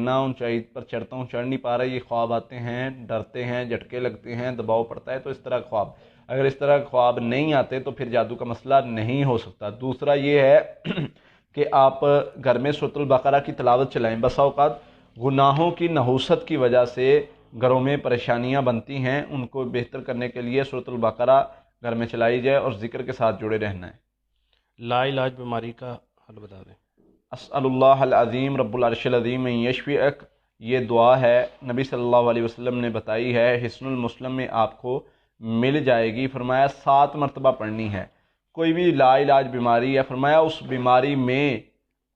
गिरना, ऊंचाई पर चढ़ता हूँ चढ़ नहीं पा रहा, ये ख्वाब आते हैं, डरते हैं, झटके लगते हैं, दबाव पड़ता है, तो इस तरह ख्वाब, अगर इस तरह ख्वाब नहीं आते तो फिर जादू का मसला नहीं हो सकता। दूसरा ये है कि आप घर में सूरतुल बकरा की तिलावत चलाएं। बसा औकात गुनाहों की नहुसत की वजह से घरों में परेशानियां बनती हैं, उनको बेहतर करने के लिए सूरतुल बकरा घर में चलाई जाए और जिक्र के साथ जुड़े रहना है। लाइलाज बीमारी का हल बता दें। अस्सलुल्लाह अल अज़ीम रब्बुल अर्शिल अज़ीम यशफ़िअक, ये दुआ है नबी सल्लल्लाहु अलैहि वसल्लम ने बताई है, हिस्नुल मुस्लिम में आपको मिल जाएगी। फरमाया 7 मरतबा पढ़नी है। कोई भी लाइलाज बीमारी है, फरमाया उस बीमारी में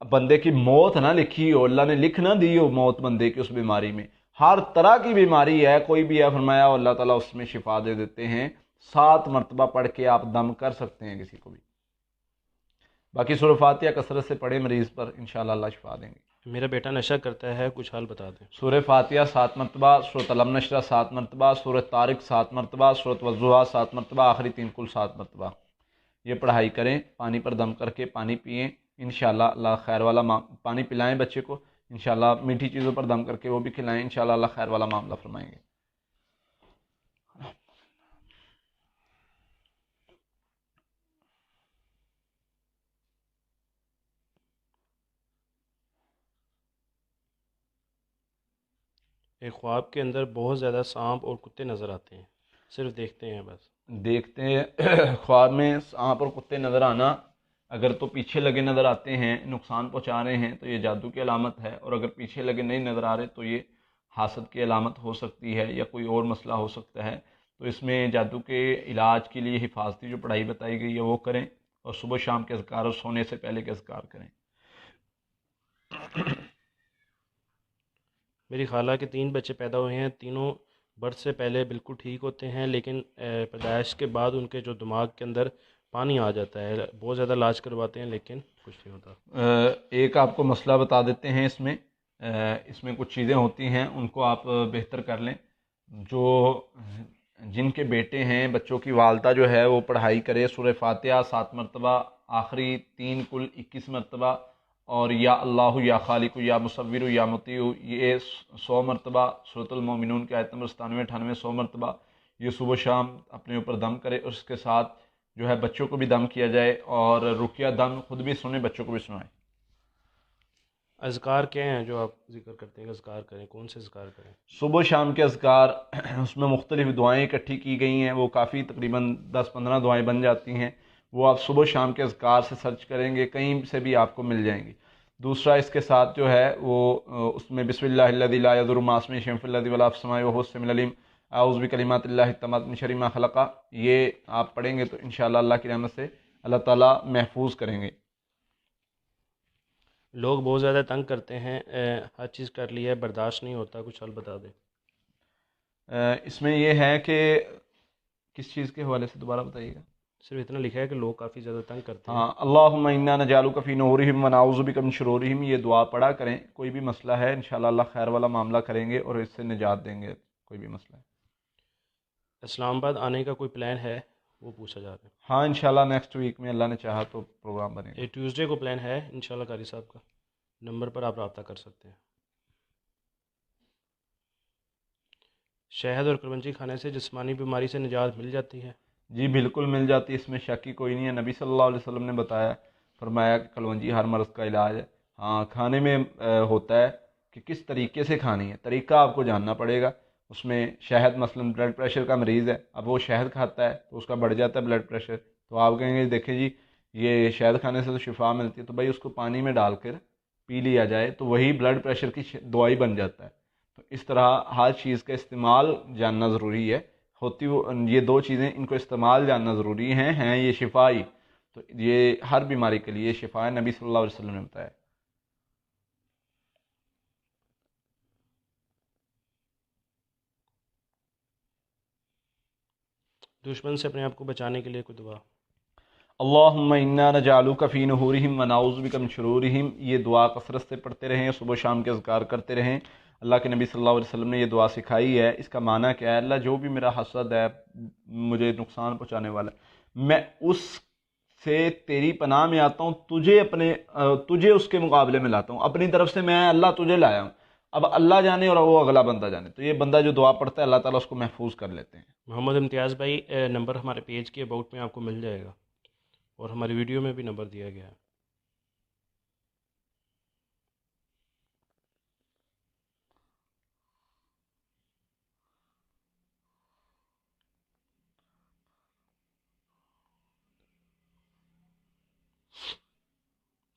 बंदे की मौत ना लिखी हो, अल्लाह ने लिख ना दी हो मौत बंदे की उस बीमारी में, हर तरह की बीमारी है कोई भी है, फरमाया अल्लाह ताला उसमें शिफा दे देते हैं। 7 मरतबा पढ़ के आप दम कर सकते हैं किसी को भी। बाकी सूरह फातिहा कसरत से पढ़े मरीज़ पर, इंशाअल्लाह अल्लाह शिफा देंगे। मेरा बेटा नशा करता है, कुछ हाल बता दें। सूरह फातिहा 7 मरतबा, सूरह अलम नशरा 7 मरतबा, सूरह तारिक 7 मरतबा, सूरह वज़्ज़ुहा 7 मरतबा, आखिरी 3 कुल 7 मरतबा ये पढ़ाई करें। पानी पर दम करके पानी पिएँ, इंशाअल्लाह अल्लाह खैर वाला पानी पिलाएं बच्चे को, इंशाअल्लाह मीठी चीज़ों पर दम करके वो भी खिलाएं, इंशाअल्लाह अल्लाह खैर वाला मामला फरमाएंगे। एक ख्वाब के अंदर बहुत ज़्यादा सांप और कुत्ते नज़र आते हैं, सिर्फ देखते हैं बस। देखते हैं ख्वाब में सांप और कुत्ते नज़र आना, अगर तो पीछे लगे नज़र आते हैं, नुकसान पहुंचा रहे हैं, तो ये जादू की अलामत है। और अगर पीछे लगे नहीं नज़र आ रहे तो ये हासद की अलामत हो सकती है या कोई और मसला हो सकता है। तो इसमें जादू के इलाज के लिए हिफाजती जो पढ़ाई बताई गई है वो करें, और सुबह शाम के अज़कार और सोने से पहले के अज़कार करें। मेरी खाला के 3 बच्चे पैदा हुए हैं, तीनों बर्थ से पहले बिल्कुल ठीक होते हैं, लेकिन पैदाइश के बाद उनके जो दिमाग के अंदर पानी आ जाता है। बहुत ज़्यादा इलाज करवाते हैं लेकिन कुछ नहीं होता। एक आपको मसला बता देते हैं इसमें, इसमें कुछ चीज़ें होती हैं उनको आप बेहतर कर लें। जो जिनके बेटे हैं, बच्चों की वालदा जो है वो पढ़ाई करे सूरह फातिहा 7 मरतबा, आखिरी 3 कुल 21 मरतबा, और या अल्लाह या खालिकु या मुसव्विरु या मुतीउ ये 100 मरतबा, सूरतुल मोमिनून की आयत नंबर 97 98 100 मरतबा ये सुबह शाम अपने ऊपर दम करे। उसके साथ जो है बच्चों को भी दम किया जाए, और रुकिया दम खुद भी सुने, बच्चों को भी सुनाए। अज़कार क्या हैं जो आप जिक्र करते हैं, अज़कार करें, कौन से अज़कार करें? सुबह शाम के अज़कार उसमें मुख्तलिफ़ दुआएँ इकट्ठी की गई हैं, वो काफ़ी तकरीबन 10-15 दुआएँ बन जाती हैं। वो आप सुबह शाम के अज़कार से सर्च करेंगे, कहीं से भी आपको मिल जाएंगी। दूसरा इसके साथ जो है वो उसमें बिस्मिल्लाहिल्लज़ी ला यज़ुर्रु मअ इस्मिही शैउन फिल अर्ज़ि वला फिस समाई व हुवस समीउल अलीम, आऊज़ु बिकलिमातिल्लाहि त्ताम्माति मिन शर्रि मा खलक़, ये आप पढ़ेंगे तो इंशाअल्लाह अल्लाह की रहमत से अल्लाह ताला महफूज करेंगे। लोग बहुत ज़्यादा तंग करते हैं, हर चीज़ कर लिया है, बर्दाश्त नहीं होता, कुछ हल बता दें। इसमें यह है कि किस चीज़ के हवाले से दोबारा बताइएगा। सिर्फ इतना लिखा है कि लोग काफ़ी ज़्यादा तंग करते हैं। हाँ, अल्लाहुम्मा इन्ना नजालुका फी नूरिहिम व नऊज़ु बिका मिन शुरूरिहिम, ये दुआ पढ़ा करें। कोई भी मसला है इंशाअल्लाह अल्लाह खैर वाला मामला करेंगे और इससे निजात देंगे, कोई भी मसला है। इस्लामाबाद आने का कोई प्लान है, वो पूछा जा रहा है। हाँ, इंशाअल्लाह नेक्स्ट वीक में अल्लाह ने चाहा तो प्रोग्राम बनेगा। ये ट्यूसडे को प्लान है इंशाल्लाह। कारी साहब का नंबर पर आप रब्ता कर सकते हैं। शहद और कलवंजी खाने से जिस्मानी बीमारी से निजात मिल जाती है? जी बिल्कुल मिल जाती है, इसमें शक की कोई नहीं है। नबी सल्लल्लाहु अलैहि वसल्लम ने बताया, फरमाया कि कलवंजी हर मर्ज़ का इलाज है। हाँ, खाने में होता है कि किस तरीके से खानी है, तरीका आपको जानना पड़ेगा। उसमें शहद मसलन ब्लड प्रेशर का मरीज़ है, अब वो शहद खाता है तो उसका बढ़ जाता है ब्लड प्रेशर, तो आप कहेंगे देखें जी ये शहद खाने से तो शिफा मिलती है, तो भाई उसको पानी में डालकर पी लिया जाए तो वही ब्लड प्रेशर की दवाई बन जाता है। तो इस तरह हर चीज़ का इस्तेमाल जानना ज़रूरी है। होती वो ये दो चीज़ें, इनको इस्तेमाल जानना ज़रूरी हैं ये शिफाई, तो ये हर बीमारी के लिए शिफा है, नबी सल्लल्लाहु अलैहि वसल्लम ने बताया। दुश्मन से अपने आप को बचाने के लिए कोई दुआ? अल्लाहुम्मा इन्ना नजालुका फी नुहूरिहिम व नऊज़ु बिका मिन शुरूरिहिम, ये दुआ कसरत से पढ़ते रहें, सुबह शाम के अज़कार करते रहें। अल्लाह के नबी सल्लल्लाहु अलैहि वसल्लम ने ये दुआ सिखाई है। इसका माना क्या है? अल्लाह जो भी मेरा हसद है, मुझे नुकसान पहुँचाने वाला है, मैं उससे तेरी पनाह में आता हूँ, तुझे उसके मुकाबले में लाता हूँ, अपनी तरफ से मैं अल्लाह तुझे लाया हूँ, अब अल्लाह जाने और वो अगला बंदा जाने, तो ये बंदा जो दुआ पढ़ता है अल्लाह ताला उसको महफूज कर लेते हैं। मोहम्मद इम्तियाज़ भाई, नंबर हमारे पेज के अबाउट में आपको मिल जाएगा और हमारी वीडियो में भी नंबर दिया गया है।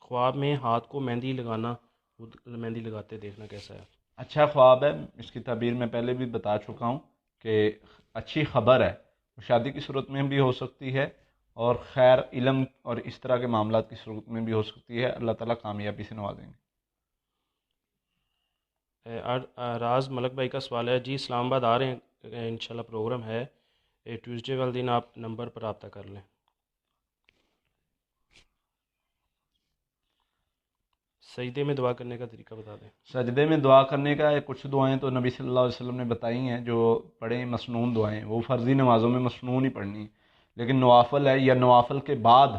ख्वाब में हाथ को मेहंदी लगाना, खुद मेहंदी लगाते देखना कैसा है? अच्छा ख्वाब है, इसकी ताबीर मैं पहले भी बता चुका हूँ कि अच्छी खबर है, शादी की सूरत में भी हो सकती है और खैर इल्म और इस तरह के मामलात की सूरत में भी हो सकती है। अल्लाह ताला कामयाबी से नवाजेंगे। राज मलक भाई का सवाल है जी, इस्लामाबाद आ रहे हैं, इंशाल्लाह प्रोग्राम है, ट्यूसडे वाले दिन आप नंबर पर रब्ता कर लें। सजदे में दुआ करने का तरीका बता दें। सजदे में दुआ करने का कुछ दुआएं तो नबी सल्लल्लाहु अलैहि वसल्लम ने बताई हैं, जो पढ़ें मसनून दुआएं, वो फ़र्ज़ी नमाज़ों में मसनून ही पढ़नी, लेकिन नवाफल है या नवाफल के बाद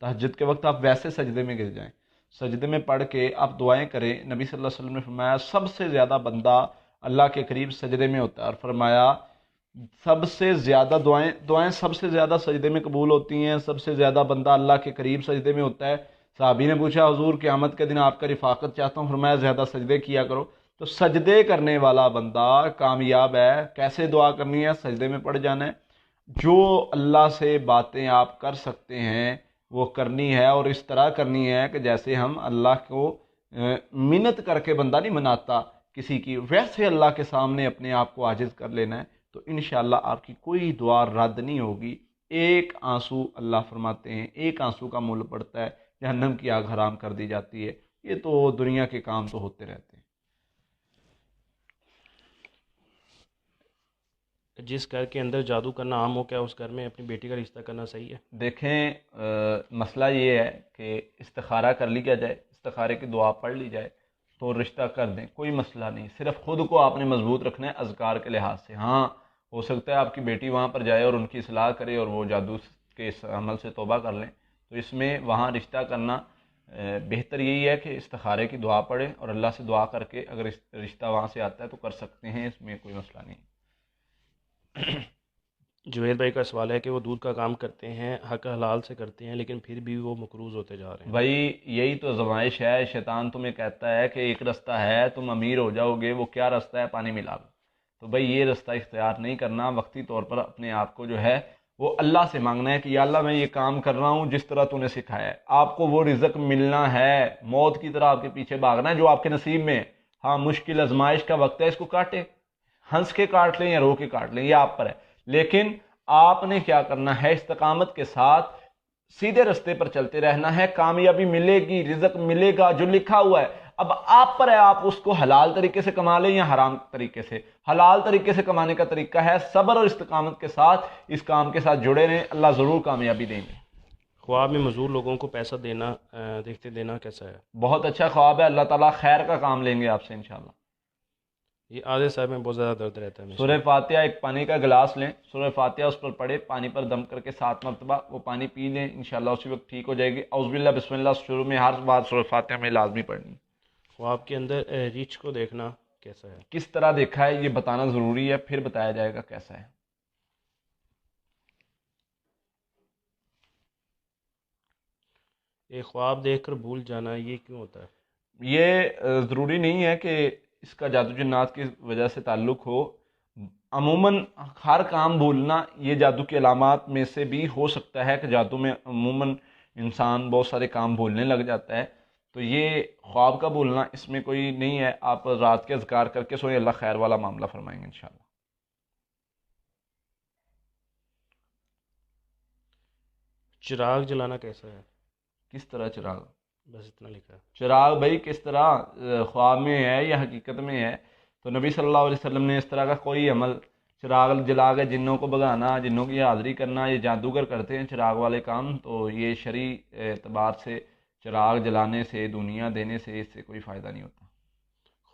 तहज्जुद के वक्त आप वैसे सजदे में गिर जाएं, सजदे में पढ़ के आप दुआएं करें। नबी सल्लल्लाहु अलैहि वसल्लम ने फरमाया सबसे ज़्यादा बंदा अल्लाह के करीब सजदे में होता है, और फरमाया सबसे ज़्यादा दुआएं दुआएं सबसे ज़्यादा सजदे में कबूल होती हैं, सबसे ज़्यादा बंदा अल्लाह के करीब सजदे में होता है। साहबी ने पूछा हुजूर क़यामत के दिन आपका रिफाकत चाहता हूँ, फरमाया ज़्यादा सजदे किया करो। तो सजदे करने वाला बंदा कामयाब है। कैसे दुआ करनी है? सजदे में पड़ जाना है। जो अल्लाह से बातें आप कर सकते हैं वो करनी है, और इस तरह करनी है कि जैसे हम अल्लाह को मिन्नत करके बंदा नहीं मनाता किसी की, वैसे अल्लाह के सामने अपने आप को आजिज़ कर लेना है, तो इंशाअल्लाह आपकी कोई दुआ रद्द नहीं होगी। एक आंसू अल्लाह फरमाते हैं, एक आंसू का मूल्य पड़ता है, जहन्नम की आग हराम कर दी जाती है। ये तो दुनिया के काम तो होते रहते हैं। जिस घर के अंदर जादू करना आम हो, क्या उस घर में अपनी बेटी का रिश्ता करना सही है? देखें, मसला ये है कि इस्तिखारा कर लिया जाए, इस्तिखारे की दुआ पढ़ ली जाए तो रिश्ता कर दें, कोई मसला नहीं। सिर्फ खुद को आपने मजबूत रखना है अज़कार के लिहाज से। हाँ, हो सकता है आपकी बेटी वहाँ पर जाए और उनकी सलाह करे और वो जादू के इस अमल से तौबा कर लें, तो इसमें वहाँ रिश्ता करना बेहतर यही है कि इस्तिखारे की दुआ पढ़ें और अल्लाह से दुआ करके अगर रिश्ता वहाँ से आता है तो कर सकते हैं, इसमें कोई मसला नहीं। जुवेद भाई का सवाल है कि वो दूध का काम करते हैं, हक हलाल से करते हैं, लेकिन फिर भी वो मकरूज़ होते जा रहे हैं। भाई यही तो आजमाइश है। शैतान तुम्हें कहता है कि एक रास्ता है, तुम अमीर हो जाओगे, वो क्या रास्ता है? पानी मिला लो। तो भाई ये रास्ता इख्तियार नहीं करना। वक्ती तौर पर अपने आप को जो है वो अल्लाह से मांगना है कि या अल्लाह मैं ये काम कर रहा हूँ जिस तरह तूने सिखाया है। आपको वो रिज़्क मिलना है, मौत की तरह आपके पीछे भागना है जो आपके नसीब में है। हाँ, मुश्किल आजमाइश का वक्त है, इसको काटे, हंस के काट लें या रो के काट लें, ये आप पर है। लेकिन आपने क्या करना है? इस्तकामत के साथ सीधे रास्ते पर चलते रहना है। कामयाबी मिलेगी, रिज़्क मिलेगा जो लिखा हुआ है। अब आप पर है, आप उसको हलाल तरीके से कमा लें या हराम तरीके से। हलाल तरीके से कमाने का तरीका है सब्र और इस्तकामत के साथ इस काम के साथ जुड़े रहें, अल्लाह ज़रूर कामयाबी देंगे। ख्वाब में मजदूर लोगों को पैसा देना, देखते देना कैसा है? बहुत अच्छा ख्वाब है, अल्लाह ताला खैर का काम लेंगे आपसे इंशाल्लाह। ये आधे साहब में बहुत ज़्यादा दर्द रहता है सूरह हमेशा। फातिहा, एक पानी का गिलास लें, सूरह फातिहा उस पर पढ़े, पानी पर दम करके 7 मरतबा वो पानी पी लें, इंशाल्लाह उसी वक्त ठीक हो जाएगी। औज़ुबिल्लाह बिस्मिल्लाह शुरू में हर बार सूरह फातिहा में लाजमी पढ़नी। ख्वाब के अंदर रीछ को देखना कैसा है? किस तरह देखा है ये बताना ज़रूरी है, फिर बताया जाएगा कैसा है। एक ख्वाब देखकर भूल जाना, ये क्यों होता है? ये ज़रूरी नहीं है कि इसका जादू जिन्नात की वजह से ताल्लुक़ हो। अमूमन हर काम भूलना ये जादू की अलामात में से भी हो सकता है कि जादू में अमूमन इंसान बहुत सारे काम भूलने लग जाता है। तो ये ख्वाब का भूलना इसमें कोई नहीं है। आप रात के अज़कार करके सोए, अल्लाह खैर वाला मामला फरमाएंगे इंशाल्लाह। चिराग जलाना कैसा है? किस तरह चिराग? बस इतना लिखा है। चिराग भाई किस तरह, ख्वाब में है या हकीकत में है? तो नबी सल्लल्लाहु अलैहि वसल्लम ने इस तरह का कोई अमल, चिराग जला के जिन्नों को भगाना, जिन्नों की हाज़िरी करना, ये जादूगर करते हैं चिराग वाले काम। तो ये शरई एतबार से चिराग जलाने से, दुनिया देने से, इससे कोई फ़ायदा नहीं होता।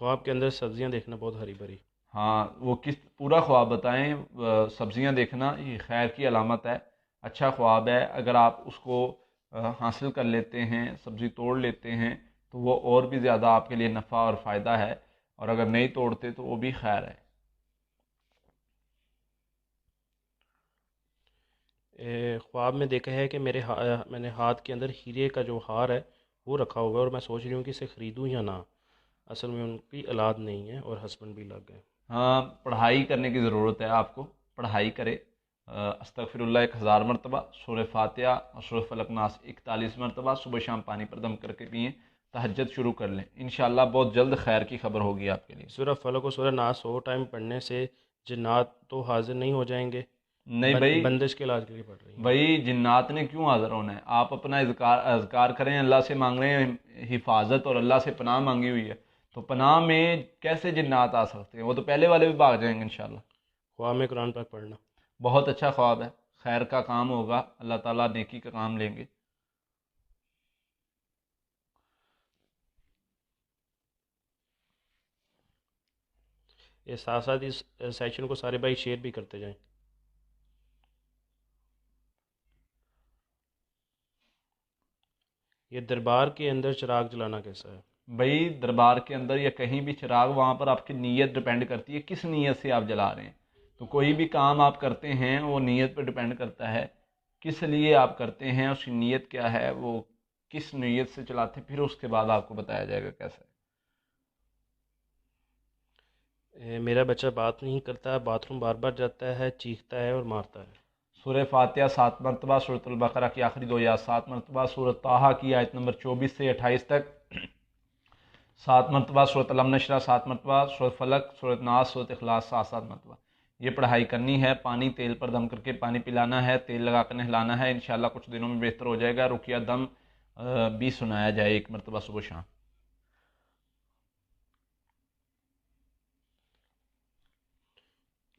ख्वाब के अंदर सब्जियां देखना बहुत हरी भरी। हाँ, वो किस पूरा ख्वाब बताएं। सब्जियां देखना ये खैर की अलामत है, अच्छा ख्वाब है। अगर आप उसको हासिल कर लेते हैं, सब्ज़ी तोड़ लेते हैं, तो वो और भी ज़्यादा आपके लिए नफ़ा और फ़ायदा है। और अगर नहीं तोड़ते तो वो भी खैर है। ख्वाब में देखा है कि मैंने हाथ के अंदर हीरे का जो हार है वो रखा हुआ है, और मैं सोच रही हूँ कि इसे ख़रीदूँ या ना। असल में उनकी औलाद नहीं है और हस्बैंड भी लग गए। हाँ, पढ़ाई करने की ज़रूरत है आपको, पढ़ाई करें। अस्तगफिरुल्लाह 1000 मरतबा, सूरह फातिहा और सूरह फलक नास 41 मरतबा सुबह शाम पानी पर दम करके पिएं, तहज्जुद शुरू कर लें, इंशाअल्लाह बहुत जल्द खैर की खबर होगी आपके लिए। सूरह फलक और सूरह नास 100 टाइम पढ़ने से जिन्नात तो हाजिर नहीं हो जाएंगे? नहीं भाई, बंदिश के इलाज के लिए पढ़ रही हैं। भाई जिन्नात ने क्यों हाजिर होना है? आप अपना अज़कार अज़कार करें, अल्लाह से मांग रहे हैं हिफाजत और अल्लाह से पनाह मांगी हुई है, तो पनाह में कैसे जिन्नात आ सकते हैं? वो तो पहले वाले भी भाग जाएंगे इंशाल्लाह। ख्वाब में कुरान पाक पढ़ना। बहुत अच्छा ख्वाब है, खैर का काम होगा, अल्लाह ताला नेकी का काम लेंगे। ये साथ साथ इस सेशन को सारे भाई शेयर भी करते जाएं। ये दरबार के अंदर चिराग जलाना कैसा है? भाई दरबार के अंदर या कहीं भी चिराग, वहाँ पर आपकी नीयत डिपेंड करती है, किस नीयत से आप जला रहे हैं। तो कोई भी काम आप करते हैं वो नीयत पर डिपेंड करता है, किस लिए आप करते हैं, उसकी नीयत क्या है, वो किस नीयत से चलाते हैं, फिर उसके बाद आपको बताया जाएगा कैसा है। मेरा बच्चा बात नहीं करता, बाथरूम बार बार जाता है, चीखता है और मारता है। सूरह फातिहा 7 मरतबा, सूरत अल बकरा की आखिरी 2 या 7 मरतबा, सूरत ताहा की आयत नंबर 24 से 28 तक 7 मरतबा, सूरत अलम नशरा 7 मरतबा, सूरत फलक, सूरत नास, सूरत इखलास 7 मरतबा। ये पढ़ाई करनी है। पानी तेल पर दम करके पानी पिलाना है, तेल लगा कर नहलाना है, इंशाल्लाह कुछ दिनों में बेहतर हो जाएगा। रुकिया दम भी सुनाया जाए 1 मरतबा सुबह शाम।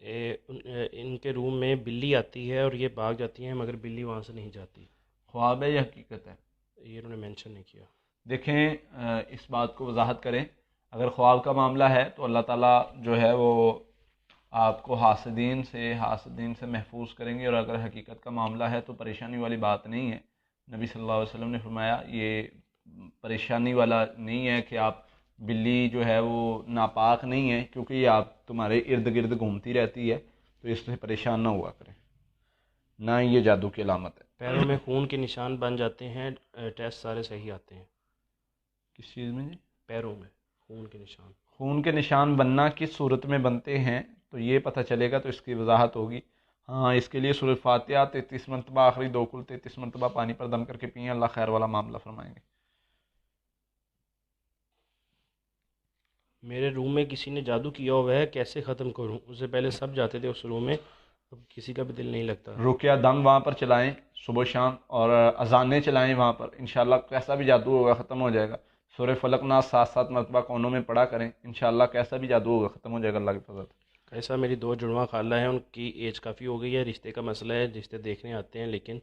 इनके रूम में बिल्ली आती है और ये भाग जाती है, मगर बिल्ली वहाँ से नहीं जाती। ख्वाब है या हकीकत है? ये इन्होंने मेंशन नहीं किया। देखें, इस बात को वजाहत करें। अगर ख्वाब का मामला है तो अल्लाह ताला जो है वो आपको हासदीन से महफूज करेंगे, और अगर हकीकत का मामला है तो परेशानी वाली बात नहीं है। नबी सल्लल्लाहु अलैहि वसल्लम ने फरमाया ये परेशानी वाला नहीं है कि आप, बिल्ली जो है वो नापाक नहीं है, क्योंकि ये आप तुम्हारे इर्द गिर्द घूमती रहती है, तो इससे परेशान ना हुआ करें, ना ये जादू की अलामत पैरों में है। खून के निशान बन जाते हैं, टेस्ट सारे सही आते हैं। किस चीज़ में जी? पैरों में खून के निशान। खून के निशान बनना किस सूरत में बनते हैं तो ये पता चलेगा, तो इसकी वजाहत होगी। हाँ, इसके लिए सूरह फातिहा 33 मरतबा, आखिरी 2 कुल 33 मरतबा पानी पर दम करके पिए, अल्लाह खैर वाला मामला फरमाएंगे। मेरे रूम में किसी ने जादू किया हुआ है, कैसे ख़त्म करूं? उससे पहले सब जाते थे उस रूम में, अब किसी का भी दिल नहीं लगता। रुकिया दम वहाँ पर चलाएं सुबह शाम, और अजानें चलाएं वहाँ पर, इंशाल्लाह कैसा भी जादू होगा ख़त्म हो जाएगा। सूरह फलक नास 7 7 मरतबा कोनों में पढ़ा करें, इंशाल्लाह कैसा भी जादू होगा ख़त्म हो जाएगा अल्लाह की फजल से। ऐसा मेरी दो जुड़वा खाला है, उनकी एज काफ़ी हो गई है, रिश्ते का मसला है, रिश्ते देखने आते हैं लेकिन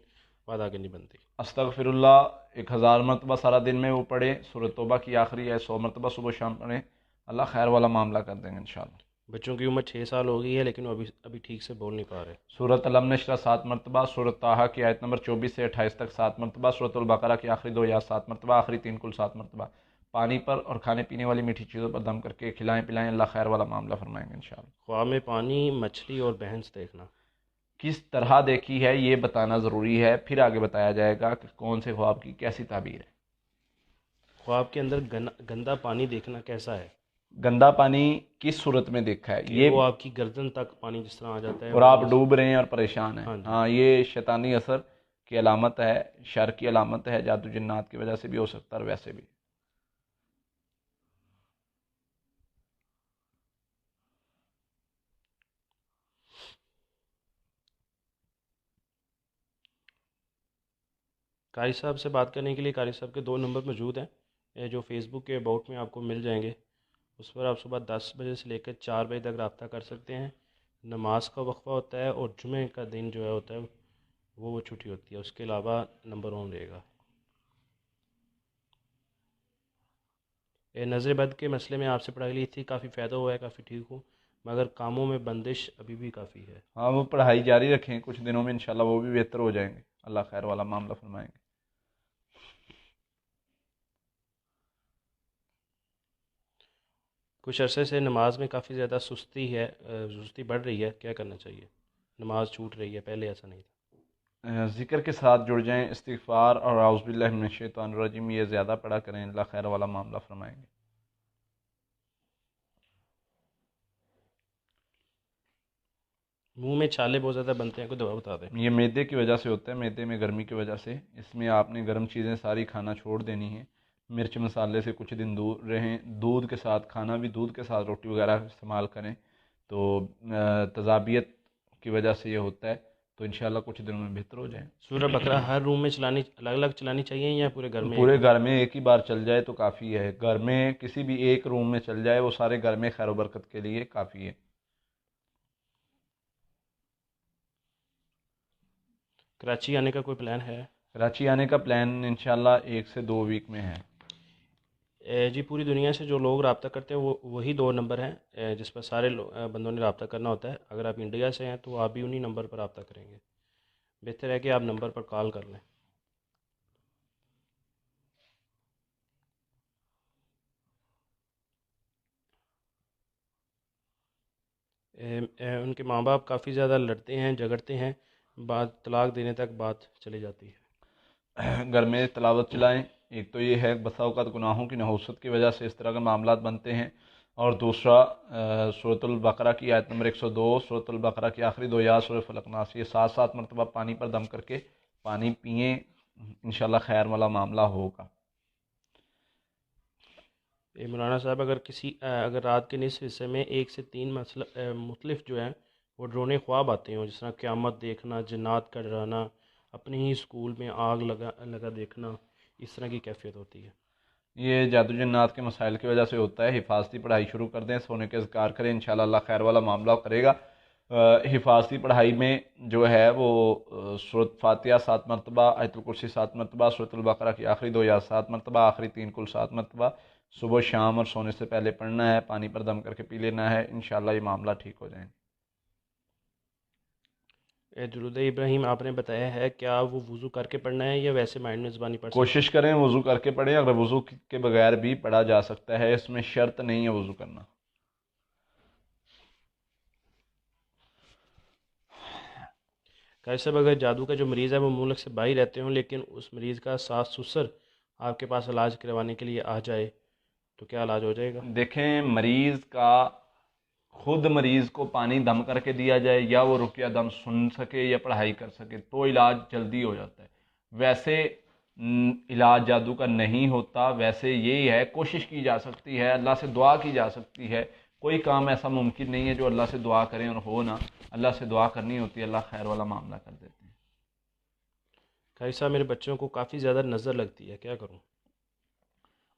बात आगे नहीं बनती। अस्तगफिरुल्लाह 1000 मरतबा सारा दिन में वो पढ़े, सूरह तौबा की आखिरी है 100 मरतबा सुबह शाम पढ़ें, अल्लाह खैर वाला मामला कर देंगे इंशाल्लाह। बच्चों की उम्र 6 साल हो गई है लेकिन वो अभी अभी ठीक से बोल नहीं पा रहे। सूरत अलम नशरा 7 मरतबा, सूरत ताहा की आयत नंबर 24 से 28 तक 7 मरतबा, सूरत अल बकरा की आखिरी 2 या 7 मरतबा, आखिरी 3 कुल 7 मरतबा। पानी पर और खाने पीने वाली मीठी चीज़ों पर दम करके खिलाएं पिलाएं, अल्लाह खैर वाला मामला फरमाएंगे इंशाल्लाह। ख्वाब में पानी, मछली और भैंस देखना। किस तरह देखी है ये बताना ज़रूरी है, फिर आगे बताया जाएगा कि कौन से ख्वाब की कैसी ताबीर है। ख्वाब के अंदर गंदा पानी देखना कैसा है? गंदा पानी किस सूरत में देखा है कि ये? वो आपकी गर्दन तक पानी जिस तरह आ जाता है और वो आप डूब रहे हैं और परेशान हैं, हाँ जी। हाँ, ये शैतानी असर की अलामत है, शर की अलामत है, जादू जिन्नात की वजह से भी हो सकता है और वैसे भी। कारी साहब से बात करने के लिए कारी साहब के 2 नंबर मौजूद हैं, ये जो फेसबुक के अबाउट में आपको मिल जाएंगे। उस पर आप सुबह 10 बजे से लेकर 4 बजे तक रब्ता कर सकते हैं। नमाज का वक्फा होता है और जुमे का दिन जो है होता है वो छुट्टी होती है, उसके अलावा नंबर ऑन रहेगा। ये नज़र बद के मसले में आपसे पढ़ाई ली थी, काफ़ी फ़ायदा हुआ है, काफ़ी ठीक हूँ, मगर कामों में बंदिश अभी भी काफ़ी है। हाँ, वो पढ़ाई जारी रखें, कुछ दिनों में इंशाल्लाह वो भी बेहतर हो जाएंगे, अल्लाह खैर वाला मामला फरमाएंगे। कुछ अरसे से नमाज में काफ़ी ज़्यादा सुस्ती है, सुस्ती बढ़ रही है, क्या करना चाहिए? नमाज छूट रही है, पहले ऐसा नहीं था। ज़िक्र के साथ जुड़ जाएं, इस्तिग़फ़ार और औज़ु बिल्लाहि मिनश शैतानिर रजीम ये ज़्यादा पढ़ा करें, अल्लाह खैर वाला मामला फरमाएंगे। मुंह में छाले बहुत ज़्यादा बनते हैं, कोई दवा बता दें। ये मैदे की वजह से होता है, मैदे में गर्मी की वजह से। इसमें आपने गर्म चीज़ें सारी खाना छोड़ देनी है, मिर्च मसाले से कुछ दिन दूर रहें, दूध के साथ खाना भी, दूध के साथ रोटी वगैरह इस्तेमाल करें। तो तज़ाबियत की वजह से ये होता है, तो इंशाल्लाह कुछ दिनों में बेहतर हो जाए। सूरह बकरा हर रूम में चलानी, अलग अलग चलानी चाहिए या पूरे घर में एक पूरे ही? घर में एक ही बार चल जाए तो काफ़ी है। घर में किसी भी एक रूम में चल जाए, वो सारे घर में खैर बरकत के लिए काफ़ी है। कराची आने का कोई प्लान है? कराची आने का प्लान इंशाल्लाह 1 से 2 वीक में है। जी, पूरी दुनिया से जो लोग रब्ता करते हैं वो वही 2 नंबर हैं जिस पर सारे बंदों ने रब्ता करना होता है। अगर आप इंडिया से हैं तो आप भी उन्हीं नंबर पर रब्ता करेंगे। बेहतर है कि आप नंबर पर कॉल कर लें। उनके माँ बाप काफ़ी ज़्यादा लड़ते हैं, झगड़ते हैं, बात तलाक देने तक बात चली जाती है। घर में तिलावत चलाएं। एक तो ये है, बसा औक़ात गुनाहों की नहुसत की वजह से इस तरह के मामलात बनते हैं। और दूसरा, सूरतुल बकरा की आयत नंबर 102, सूरतुल बकरा की आखिरी 2 आयत सूरह फलक नास, ये 7 7 मरतबा पानी पर दम करके पानी पिएँ, इंशाल्लाह खैर वाला मामला होगा। मौलाना साहब, अगर रात के निसफ हिस्से में 1 से 3 मुख्तलिफ जो हैं वो डरोने ख्वाब आते हों, जिस तरह क़यामत देखना, जन्नात का डराना, अपने ही स्कूल में आग लगा लगा देखना, इस तरह की कैफियत होती है। ये जादू जन्नात के मसाइल की वजह से होता है। हिफाजती पढ़ाई शुरू कर दें, सोने के अज़कार करें, इंशाल्लाह अल्लाह खैर वाला मामला करेगा। हिफाजती पढ़ाई में जो है वो सूरत फातिहा 7 मरतबा, आयतुल कुर्सी 7 मरतबा, सूरतुल बकरा की आखिरी 2 आयत 7 मरतबा, आखिरी 3 कुल 7 मरतबा सुबह शाम और सोने से पहले पढ़ना है। पानी पर दम करके पी लेना है, इंशाल्लाह ये मामला ठीक हो जाए। दुरूद इब्राहिम आपने बताया है, क्या वो वज़ू करके पढ़ना है या वैसे माइंड में ज़बानी पढ़ सकते कोशिश हैं? करें वज़ू करके पढ़ें, अगर वज़ू के बगैर भी पढ़ा जा सकता है, इसमें शर्त नहीं है वज़ू करना। कारी साहब, अगर जादू का जो मरीज़ है वो मुल्क से बाहर रहते हों लेकिन उस मरीज़ का सास ससुर आपके पास इलाज करवाने के लिए आ जाए तो क्या इलाज हो जाएगा? देखें, मरीज़ का खुद मरीज़ को पानी दम करके दिया जाए या वो रुकिया दम सुन सके या पढ़ाई कर सके तो इलाज जल्दी हो जाता है। वैसे इलाज जादू का नहीं होता। वैसे यही है, कोशिश की जा सकती है, अल्लाह से दुआ की जा सकती है। कोई काम ऐसा मुमकिन नहीं है जो अल्लाह से दुआ करें और हो ना। अल्लाह से दुआ करनी होती है, अल्लाह खैर वाला मामला कर देते हैं। कारी साहब, मेरे बच्चों को काफ़ी ज़्यादा नज़र लगती है, क्या करूँ?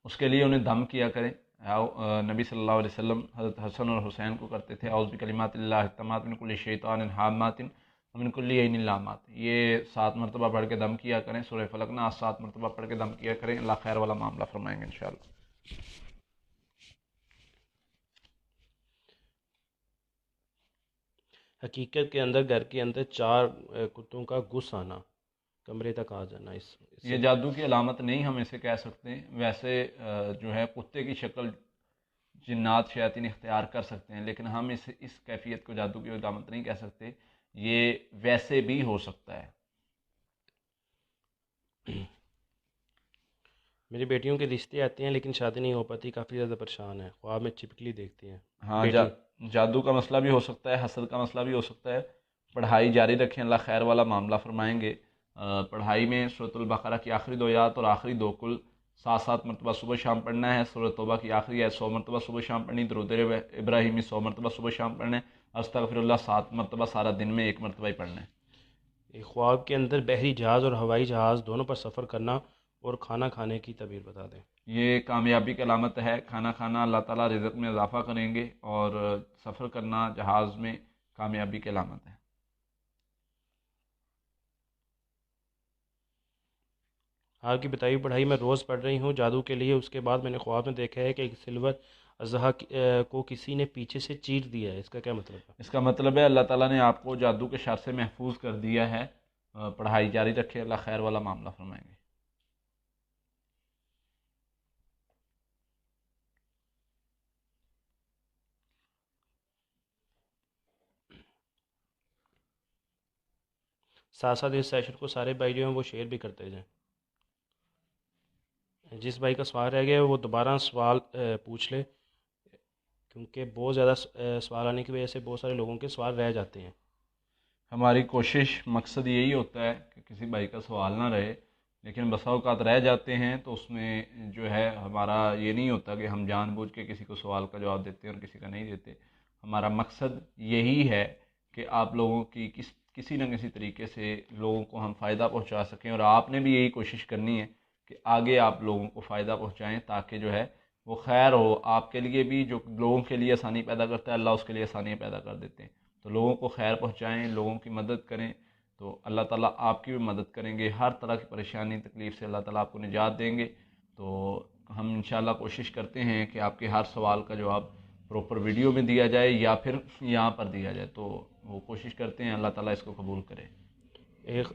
उसके लिए उन्हें दम किया करें। नबी सल्लल्लाहु अलैहि वसल्लम हज़रत हसन और हुसैन को करते थे, औज़ु बिकलिमातिल्लाहि तम्मात मिन कुल्लि शैतानिन हाम्मातिन व मिन कुल्लि ऐनिन लाम्मात। ये 7 मरतबा पढ़ के दम किया करें। सूरह फलक नास 7 मरतबा पढ़ के दम किया करें, अल्लाह खैर वाला मामला फरमाएंगे इंशाअल्लाह। हकीकत के अंदर घर के अंदर 4 कुत्तों का घुस आना, कमरे तक आ जाना, ये इससे जादू की अलामत नहीं हम इसे कह सकते। वैसे जो है कुत्ते की शक्ल जिन्नात शयातीन इख्तियार कर सकते हैं, लेकिन हम इस कैफियत को जादू की अलामत नहीं कह सकते। ये वैसे भी हो सकता है। मेरी बेटियों के रिश्ते आते हैं लेकिन शादी नहीं हो पाती, काफ़ी ज़्यादा परेशान है, ख्वाब में छिपकली देखती हैं। हाँ, बेटी। जादू का मसला भी हो सकता है, हसद का मसला भी हो सकता है। पढ़ाई जारी रखें, अल्लाह खैर वाला मामला फरमाएंगे। पढ़ाई में सूरतुल बकरा की आखिरी 2 आयत और आखिरी 2 कुल 7 7 मरतबा सुबह शाम पढ़ना है। सूरह तौबा की आखिरी आयत 100 मरतबा सुबह शाम पढ़नी। दुरूद इब्राहिमी 100 मरतबा सुबह शाम पढ़ना है। अस्तगफिरुल्लाह 7 मरतबा सारा दिन में 1 मरतबा ही पढ़ना है। एक ख्वाब के अंदर बहरी जहाज़ और हवाई जहाज़ दोनों पर सफ़र करना और खाना खाने की तबीर बता दें। ये कामयाबी की अलामत है। खाना खाना अल्लाह ताला रिज़्क़ में इजाफ़ा करेंगे, और सफ़र करना जहाज़ में कामयाबी की अलामत है। आपकी बताई पढ़ाई मैं रोज़ पढ़ रही हूँ जादू के लिए, उसके बाद मैंने ख्वाब में देखा है कि एक सिल्वर अजहा को किसी ने पीछे से चीर दिया है, इसका क्या मतलब है? इसका मतलब है अल्लाह ताला ने आपको जादू के शर से महफूज कर दिया है। पढ़ाई जारी रखें, अल्लाह खैर वाला मामला फरमाएंगे। साथ साथ इस सेशन को सारे भाई जो हैं वो शेयर भी करते जाएं। जिस भाई का सवाल रह गया है वो दोबारा सवाल पूछ ले, क्योंकि बहुत ज़्यादा सवाल आने की वजह से बहुत सारे लोगों के सवाल रह जाते हैं। हमारी कोशिश मकसद यही होता है कि किसी भाई का सवाल ना रहे, लेकिन बसा औक़ात रह जाते हैं तो उसमें जो है हमारा ये नहीं होता कि हम जानबूझ के किसी को सवाल का जवाब देते हैं और किसी का नहीं देते। हमारा मकसद यही है कि आप लोगों की किसी न किसी तरीके से लोगों को हम फ़ायदा पहुंचा सकें, और आपने भी यही कोशिश करनी है कि आगे आप लोगों को फ़ायदा पहुंचाएं, ताकि जो है वो खैर हो आपके लिए भी। जो लोगों के लिए आसानी पैदा करता है अल्लाह उसके लिए आसानियाँ पैदा कर देते हैं। तो लोगों को खैर पहुंचाएं, लोगों की मदद करें, तो अल्लाह ताला आपकी भी मदद करेंगे। हर तरह की परेशानी तकलीफ़ से अल्लाह ताला आपको निजात देंगे। तो हम इंशाल्लाह कोशिश करते हैं कि आपके हर सवाल का जवाब प्रॉपर वीडियो में दिया जाए या फिर यहाँ पर दिया जाए, तो वो कोशिश करते हैं। अल्लाह ताला इसको कबूल करे। एक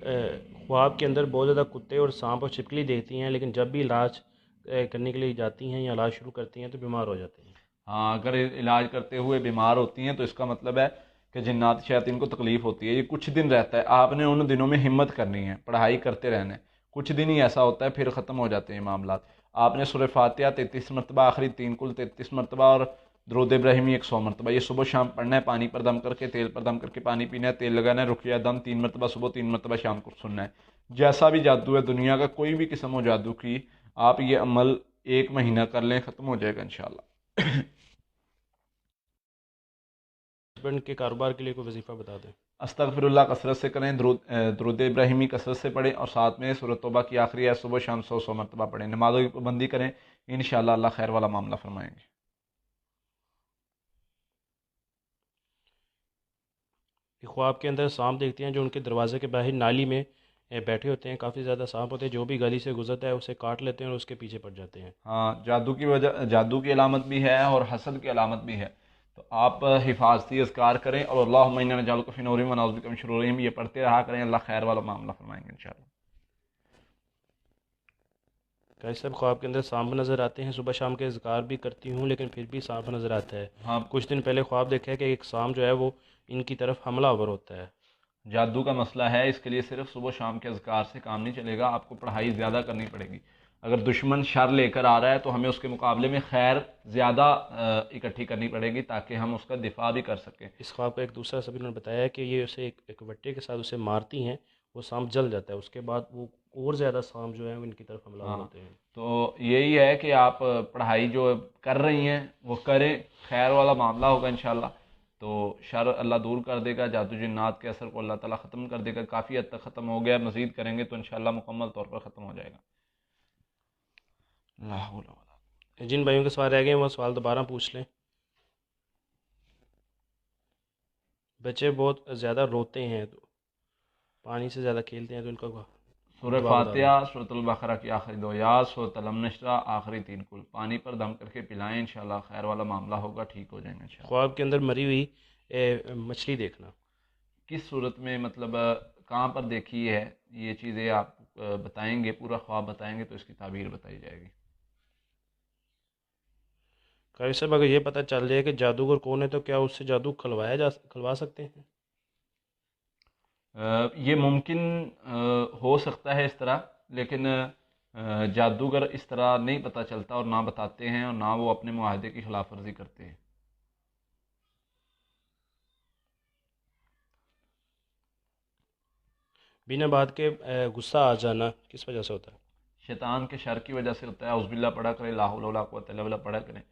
ख्वाब के अंदर बहुत ज़्यादा कुत्ते और सांप और छिपकली देखती हैं, लेकिन जब भी इलाज करने के लिए जाती हैं या इलाज शुरू करती हैं तो बीमार हो जाती हैं। हाँ, अगर इलाज करते हुए बीमार होती हैं तो इसका मतलब है कि जिन्नात शैतान को तकलीफ़ होती है। ये कुछ दिन रहता है, आपने उन दिनों में हिम्मत करनी है, पढ़ाई करते रहना है। कुछ दिन ही ऐसा होता है, फिर ख़त्म हो जाते हैं मामला। आपने सूरह फातिहा 33 मरतबा, आखिरी 3 कुल 33 मरतबा, और दरूद इब्राहिमी 100 मरतबा, ये सुबह शाम पढ़ना है। पानी पर दम करके, तेल पर दम करके पानी पीना है, तेल लगाना है, रुकिया दम 3 मरतबा सुबह, 3 मरतबा शाम को सुनना है। जैसा भी जादू है दुनिया का, कोई भी किस्म हो जादू की, आप ये अमल 1 महीना कर लें, ख़त्म हो जाएगा इंशाल्लाह। हस्बैंड के कारोबार के लिए कोई वजीफ़ा बता दें। अस्तगफिरुल्लाह कसरत से करें, दरूद इब्राहिमी कसरत से पढ़ें, और साथ में सूरह तौबा की आखिरी आयत सुबह शाम 100 मरतबा पढ़ें। नमाज़ों की पाबंदी करें, इंशाअल्लाह अल्लाह खैर वाला मामला फरमाएंगे। ख्वाब के अंदर सांप देखती हैं जो उनके दरवाजे के बाहर नाली में बैठे होते हैं। काफ़ी ज़्यादा सांप होते हैं, जो भी गली से गुजरता है उसे काट लेते हैं और उसके पीछे पड़ जाते हैं। हाँ, जादू की अलामत भी है और हसद की अलामत भी है। तो आप हिफाजती अज़कार करें, और अल्लाहुम्मा इन्ना नजअलुका फ़ी नूरिहिम व नऊज़ु बिका मिन शुरूरिहिम, ये पढ़ते रहा करें। अल्लाह खैर वाला मामला फरमाएंगे इंशाअल्लाह। कैसे सब ख्वाब के अंदर सांप नज़र आते हैं, सुबह शाम के अज़कार भी करती हूँ लेकिन फिर भी सांप नज़र आता है। हाँ, कुछ दिन पहले ख्वाब देखा है कि एक सांप जो है वो इनकी तरफ हमलावर होता है। जादू का मसला है, इसके लिए सिर्फ सुबह शाम के अज़कार से काम नहीं चलेगा, आपको पढ़ाई ज़्यादा करनी पड़ेगी। अगर दुश्मन शर लेकर आ रहा है तो हमें उसके मुकाबले में खैर ज़्यादा इकट्ठी करनी पड़ेगी, ताकि हम उसका दिफा भी कर सकें। इस ख्वाब का एक दूसरा सभी ने बताया है कि ये उसे एक वट्टे के साथ उसे मारती हैं, वो सांप जल जाता है। उसके बाद वो और ज़्यादा सांप जो है वो इनकी तरफ हमलावर हाँ, होते हैं। तो यही है कि आप पढ़ाई जो कर रही हैं वो करें, खैर वाला मामला होगा इंशाल्लाह। तो शर अल्लाह दूर कर देगा, जादू जिन्नात के असर को अल्लाह ताला ख़त्म कर देगा। काफ़ी हद तक ख़त्म हो गया, मज़ीद करेंगे तो इंशाल्लाह मुकम्मल तौर पर ख़त्म हो जाएगा। ला हौला वला। जिन भाइयों के सवाल रह गए हैं वो सवाल दोबारा पूछ लें। बच्चे बहुत ज़्यादा रोते हैं तो पानी से ज़्यादा खेलते हैं तो उनका सूरह दुआ बता दें। फातिहा, सूरतुल बकरा की आखिरी 2 आयत, सूरत अल नशरा आखिरी 3 कुल पानी पर दम करके पिलाएं, इंशाल्लाह खैर वाला मामला होगा, ठीक हो जाएंगे इंशाल्लाह। ख्वाब के अंदर मरी हुई मछली देखना। किस सूरत में, मतलब कहाँ पर देखी है ये चीज़ें, आप बताएंगे, पूरा ख्वाब बताएंगे तो इसकी ताबीर बताई जाएगी। कारी साहब, अगर ये पता चल जाए कि जादूगर कौन है तो क्या उससे जादू खलवा सकते हैं? ये मुमकिन हो सकता है इस तरह, लेकिन जादूगर इस तरह नहीं पता चलता और ना बताते हैं और ना वो अपने मुआहदे की खिलाफ वर्जी करते हैं। बिना बात के गुस्सा आ जाना किस वजह से होता है? शैतान के शर की वजह से होता है। औज़ुबिल्लाह पढ़ा करें, ला हौला वला कुव्वता इल्ला बिल्लाह पढ़ा करें।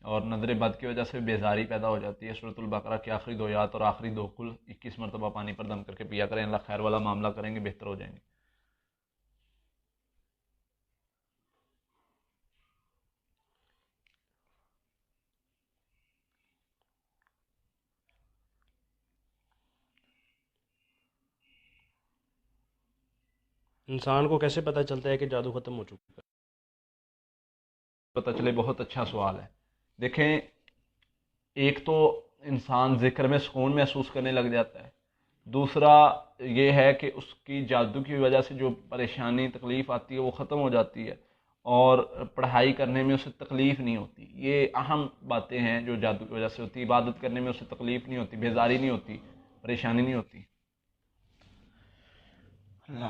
और नज़र बद की वजह से बेजारी पैदा हो जाती है। सूरतुल बकरा की आखिरी 2 आयत और आखिरी 2 कुल 21 मरतबा पानी पर दम करके पिया करें, अल्लाह खैर वाला मामला करेंगे, बेहतर हो जाएंगे। इंसान को कैसे पता चलता है कि जादू ख़त्म हो चुका पता चले, बहुत अच्छा सवाल है। देखें, एक तो इंसान जिक्र में सुकून महसूस करने लग जाता है। दूसरा ये है कि उसकी जादू की वजह से जो परेशानी तकलीफ़ आती है वो ख़त्म हो जाती है, और पढ़ाई करने में उसे तकलीफ़ नहीं होती। ये अहम बातें हैं जो जादू की वजह से होती है। इबादत करने में उसे तकलीफ़ नहीं होती, बेजारी नहीं होती, परेशानी नहीं होती। क्या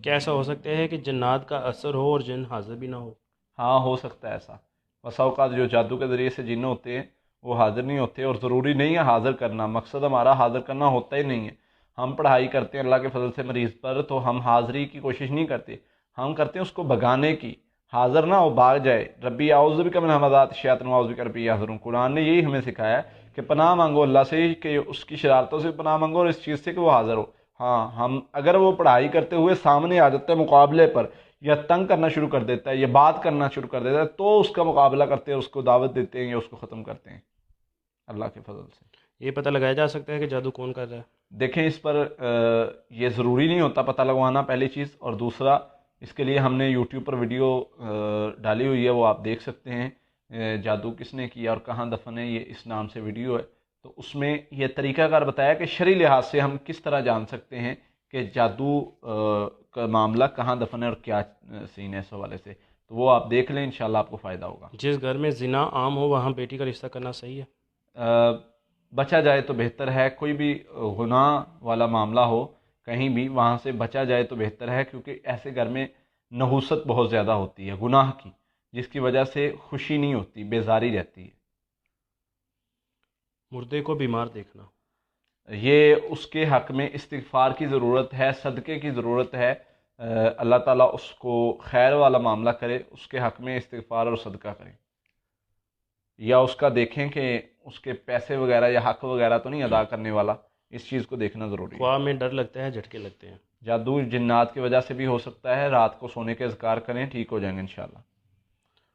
ऐसा हो सकता है कि जन्नात का असर हो और जिन हाजिर भी ना हो? हाँ, हो सकता है ऐसा। बसा औकात जो जादू के ज़रिए से जिन्न होते हैं वो हाजिर नहीं होते, और ज़रूरी नहीं है हाजिर करना, मकसद हमारा हाजिर करना होता ही नहीं है। हम पढ़ाई करते हैं अल्लाह के फजल से मरीज़ पर, तो हम हाज़िरी की कोशिश नहीं करते, हम करते हैं उसको भगाने की। हाजिर ना हो, भाग जाए। रब्बी आउज़ बिका मिन हमाज़ाति शैतान व आउज़ु बिका रब्बी याहज़ुरून। कुरान ने यही हमें सिखाया है कि पनाह मांगो अल्लाह से कि उसकी शरारतों से पनाह मांगो, और इस चीज़ से कि वो हाजिर हो। हाँ, हम अगर वो पढ़ाई करते हुए सामने आ जाते हैं मुकाबले पर, या तंग करना शुरू कर देता है, या बात करना शुरू कर देता है, तो उसका मुकाबला करते हैं, उसको दावत देते हैं या उसको ख़त्म करते हैं अल्लाह के फजल से। ये पता लगाया जा सकता है कि जादू कौन कर रहा है? देखें, इस पर ये ज़रूरी नहीं होता पता लगवाना, पहली चीज़। और दूसरा, इसके लिए हमने यूट्यूब पर वीडियो डाली हुई है, वो आप देख सकते हैं। जादू किसने किया और कहाँ दफन है, ये इस नाम से वीडियो है। तो उसमें यह तरीकाकार बताया कि शरई लिहाज से हम किस तरह जान सकते हैं कि जादू का मामला कहाँ दफन है और क्या सीन है इस हवाले से। तो वो आप देख लें, इंशाल्लाह आपको फ़ायदा होगा। जिस घर में जिना आम हो वहाँ बेटी का रिश्ता करना सही है? बचा जाए तो बेहतर है। कोई भी गुनाह वाला मामला हो कहीं भी, वहाँ से बचा जाए तो बेहतर है, क्योंकि ऐसे घर में नहुसत बहुत ज़्यादा होती है गुनाह की, जिसकी वजह से खुशी नहीं होती, बेजारी रहती है। मुर्दे को बीमार देखना? ये उसके हक़ में इस्तिग़फ़ार की ज़रूरत है, सदक़े की ज़रूरत है। अल्लाह ताला उसको खैर वाला मामला करे, उसके हक़ में इस्तिग़फ़ार और सदका करें। या उसका देखें कि उसके पैसे वगैरह या हक़ वगैरह तो नहीं अदा करने वाला, इस चीज़ को देखना ज़रूरी है। ख्वाब में डर लगता है, झटके लगते हैं? जादू जिन्नात की वजह से भी हो सकता है। रात को सोने के अज़कार करें, ठीक हो जाएंगे इंशाल्लाह।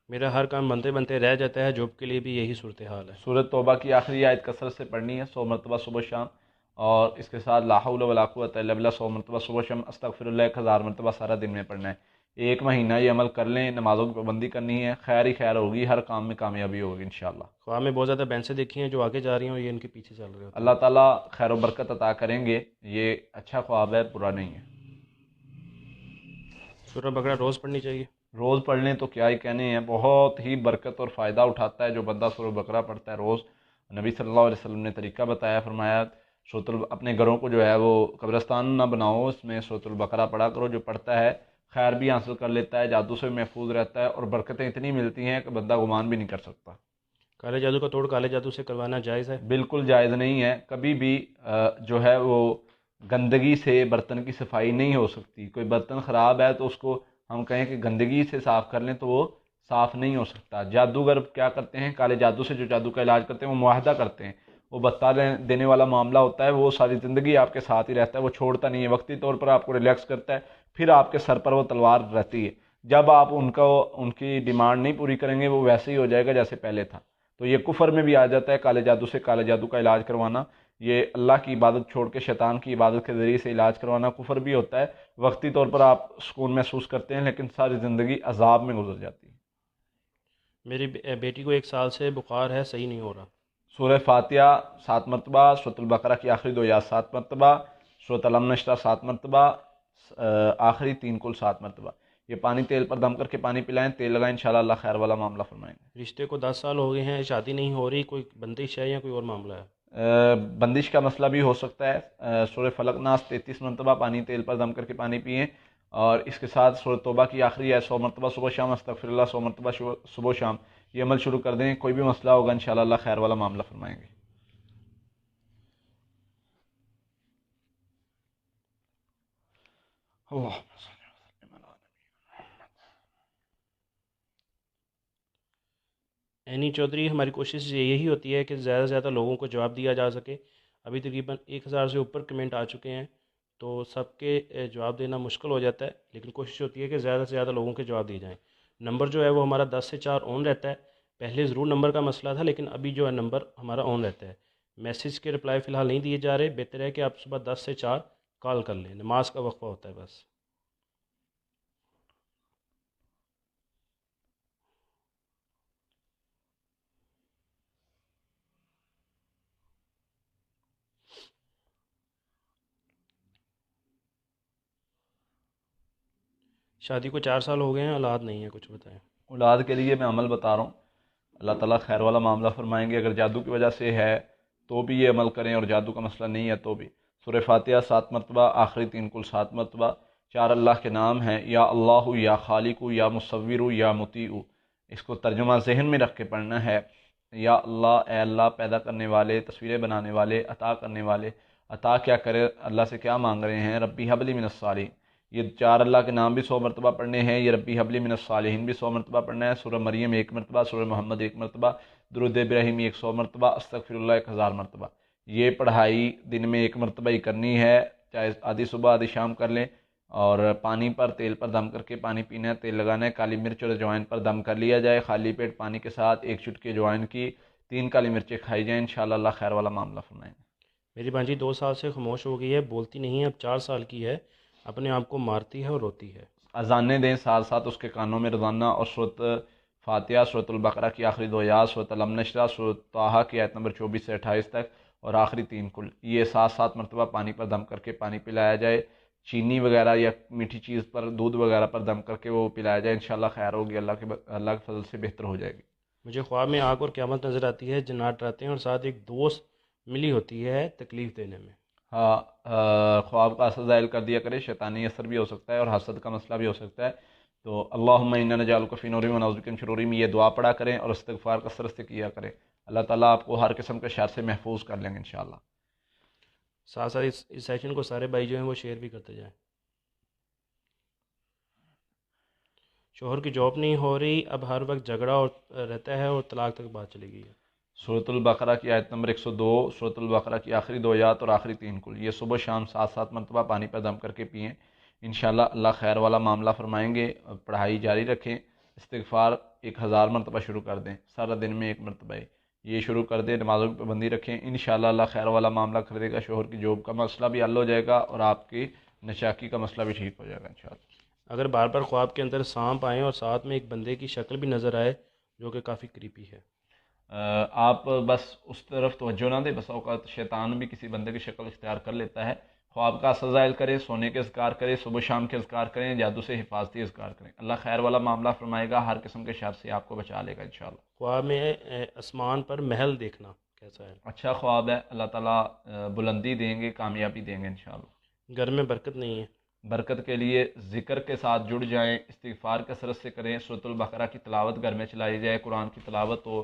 मेरा हर काम बनते बनते रह जाता है, जॉब के लिए भी यही सूरत हाल है। सूरत तौबा की आखिरी आयत कसरत से पढ़नी है 100 मरतबा सुबह शाम, और इसके साथ ला हौल वला कुव्वता इल्ला बिल्लाह 100 मरतबा सुबह शाम, अस्तगफिरुल्लाह 1000 मरतबा सारा दिन में पढ़ना है। एक महीना ये अमल कर लें, नमाज़ों की पाबंदी करनी है, खैर ही खैर होगी, हर काम में कामयाबी होगी इंशाल्लाह। ख्वाब में बहुत ज़्यादा भैंसें देखी हैं जो आगे जा रही हैं और ये इनके पीछे चल रहे होते हैं। अल्लाह ताला खैर व बरकत अता करेंगे। ये अच्छा ख्वाब है, बुरा नहीं है। सूरह बकरा रोज़ पढ़नी चाहिए? रोज़ पढ़ लें तो क्या ही कहने हैं, बहुत ही बरकत और फ़ायदा उठाता है जो बंदा सूरह बकरा पढ़ता है रोज़। नबी सल्लल्लाहु अलैहि वसल्लम ने तरीका बताया, फरमाया अपने घरों को जो है वो कब्रिस्तान ना बनाओ, उसमें सूरह बकरा पढ़ा करो। जो पढ़ता है खैर भी हासिल कर लेता है, जादू से भी महफूज रहता है, और बरकतें इतनी मिलती हैं कि बंदा गुमान भी नहीं कर सकता। काले जादू का तोड़ काले जादू से करवाना जायज़ है? बिल्कुल जायज़ नहीं है। कभी भी जो है वो गंदगी से बर्तन की सफाई नहीं हो सकती। कोई बर्तन ख़राब है तो उसको हम कहें कि गंदगी से साफ़ कर लें, तो वो साफ़ नहीं हो सकता। जादूगर क्या करते हैं, काले जादू से जो जादू का इलाज करते हैं वो मुआहदा करते हैं। वो बता देने वाला मामला होता है, वो सारी ज़िंदगी आपके साथ ही रहता है, वो छोड़ता नहीं है। वक्ती तौर पर आपको रिलैक्स करता है, फिर आपके सर पर वो तलवार रहती है। जब आप उनकी डिमांड नहीं पूरी करेंगे, वो वैसे ही हो जाएगा जैसे पहले था। तो ये कुफर में भी आ जाता है काले जादू से, काले जादू का इलाज करवाना। ये अल्लाह की इबादत छोड़ के शैतान की इबादत के ज़रिए से इलाज करवाना कुफर भी होता है। वक्ती तौर पर आप सुकून महसूस करते हैं, लेकिन सारी ज़िंदगी अजाब में गुजर जाती है। मेरी बेटी को 1 साल से बुखार है, सही नहीं हो रहा। सूरह फातिहा 7 मरतबा, सूरह बकरा की आखिरी 2 आयत 7 मरतबा, सूरह अलम नशरा 7 मरतबा, आखिरी 3 कुल 7 मरतबा। ये पानी तेल पर दम करके पानी पिलाएं, तेल लगाएं, इंशाल्लाह अल्लाह खैर वाला मामला फरमाएंगे। रिश्ते को 10 साल हो गए हैं, शादी नहीं हो रही, कोई बंदिश है या कोई और मामला है? बंदिश का मसला भी हो सकता है। सूरह फलक नास 33 मरतबा पानी तेल पर दम करके पानी पिएँ, और इसके साथ सूरह तौबा की आखिरी है 100 मरतबा सुबह शाम, अस्तगफिरुल्लाह 100 मरतबा सुबह शाम। ये अमल शुरू कर दें, कोई भी मसला होगा इंशाल्लाह अल्लाह खैर वाला मामला फरमाएंगे। अल्लाह एनी चौधरी, हमारी कोशिश यही होती है कि ज़्यादा से ज़्यादा लोगों को जवाब दिया जा सके। अभी तकरीबन 1,000 से ऊपर कमेंट आ चुके हैं, तो सबके जवाब देना मुश्किल हो जाता है, लेकिन कोशिश होती है कि ज़्यादा से ज़्यादा लोगों के जवाब दिए जाएँ। नंबर जो है वो हमारा 10 से 4 ऑन रहता है। पहले ज़रूर नंबर का मसला था, लेकिन अभी जो है नंबर हमारा ऑन रहता है। मैसेज के रिप्लाई फ़िलहाल नहीं दिए जा रहे। बेहतर है कि आप सुबह 10 से 4 कॉल कर लें, नमाज का वक्फा होता है बस। शादी को 4 साल हो गए हैं, औलाद नहीं है, कुछ बताएं। औलाद के लिए मैं अमल बता रहा हूँ, अल्लाह ताला खैर वाला मामला फरमाएंगे। अगर जादू की वजह से है तो भी ये अमल करें, और जादू का मसला नहीं है तो भी। सूरह फातिहा 7 मरतबा, आखिरी 3 कुल 7 मरतबा। 4 अल्लाह के नाम हैं, या अल्लाहु, या खालिकु, या मुसव्विरु, या मुतीउ। इसको तर्जुमा जहन में रख के पढ़ना है। या अल्लाह, ए अल्लाह, पैदा करने वाले, तस्वीरें बनाने वाले, अता करने वाले। अता क्या करे, अल्लाह से क्या मांग रहे हैं? रब्बी हबली मिनस सालिहीन। ये 4 अल्लाह के नाम भी 100 मरतबा पढ़ने हैं। ये रब्बी हबली मिनस सालिहीन भी 100 मरतबा पढ़ना है। सूरह मरियम 1 मरतबा, सूरह मोहम्मद 1 मरतबा, दुरूद इब्राहिमी 100 मरतबा, अस्तगफिरुल्लाह 1000 मरतबा। ये पढ़ाई दिन में 1 मरतबा ही करनी है, चाहे आधी सुबह आधी शाम कर लें। और पानी पर, तेल पर दम करके पानी पीना है, तेल लगाना है। काली मिर्च और अजवाइन पर दम कर लिया जाए, खाली पेट पानी के साथ 1 चुटकी अजवाइन की, 3 काली मिर्चें खाई जाएँ। इंशाअल्लाह अल्लाह खैर वाला मामला फरमाएंगे। मेरी भांजी 2 साल से खामोश हो गई है, बोलती नहीं है, अब 4 साल की है, अपने आप को मारती है और रोती है। अजानें दें साथ साथ उसके कानों में रोज़ाना, और सूरत फातिहा, सूरतुल बकरा की आखिरी 2 आयात, सूरत अलम नशरा, सूरत ताहा की आयत नंबर 24 से 28 तक, और आखिरी 3 कुल, ये 7-7 मरतबा पानी पर दम करके पानी पिलाया जाए। चीनी वगैरह या मीठी चीज़ पर, दूध वगैरह पर दम करके वो पिलाया जाए। इंशाअल्लाह खैर होगी, अल्लाह के फजल से बेहतर हो जाएगी। मुझे ख्वाब में आग और क़यामत नज़र आती है, जन्नात डराते हैं और साथ एक दोस्त मिली होती है तकलीफ़ देने में। हाँ, ख्वाब का असर ज़ाहिर कर दिया करे, शैतानी असर भी हो सकता है और हसद का मसला भी हो सकता है। तो अल्लाहुम्मा इन्ना नजअलुका फ़ी नूरिम व नऊज़ु बिका मिन शुरूरिम, ये दुआ पढ़ा करें और इस्तिग़फ़ार कसरत से किया करें। अल्लाह ताला आपको हर किस्म के शर से महफूज कर लेंगे इंशाअल्लाह। साथ साथ इस सेशन को सारे भाई जो हैं वो शेयर भी करते जाएं। शोहर की जॉब नहीं हो रही, अब हर वक्त झगड़ा और रहता है और तलाक तक बात चली गई है। सूरतुल बकरा की आयत नंबर 102, सूरतुल बकरा की आखिरी 2 आयत और आखिरी 3 कुल, ये सुबह शाम 7-7 मरतबा पानी पर दम करके पिएँ। इंशाअल्लाह अल्लाह खैर वाला मामला फरमाएंगे। पढ़ाई जारी रखें। इस्तिग़फ़ार 1000 मरतबा शुरू कर दें, सारा दिन में 1 मरतबा ही ये शुरू कर दें। नमाज़ों की पाबंदी रखें। इंशाअल्लाह अल्लाह खैर वाला मामला कर देगा। शोहर की जॉब का मसला भी हल हो जाएगा और आपकी नशाकी का मसला भी ठीक हो जाएगा इंशाअल्लाह। अगर बार बार ख्वाब के अंदर सांप आए और साथ में एक बंदे की शक्ल भी नज़र आए जो कि काफ़ी क्रीपी है, आप बस उस तरफ तवज्जो ना दें। बस औक़ात शैतान भी किसी बंदे की शक्ल इख्तियार कर लेता है। ख्वाब का असर ज़ाहिर करें, सोने के अज़कार करें, सुबह शाम के अज़कार करें, जादू से हिफाजती अज़कार करें। अल्लाह खैर वाला मामला फरमाएगा, हर किस्म के शर से आपको बचा लेगा इंशाअल्लाह। ख्वाब में आसमान पर महल देखना कैसा है? अच्छा ख्वाब है, अल्लाह ताला बुलंदी देंगे, कामयाबी देंगे इंशाअल्लाह। घर में बरकत नहीं है, बरकत के लिए ज़िक्र के साथ जुड़ जाएं, इस्तिग़फ़ार कसरत से करें, सूरतुल बकरा की तिलावत घर में चलाई जाए, कुरान की तिलावत हो,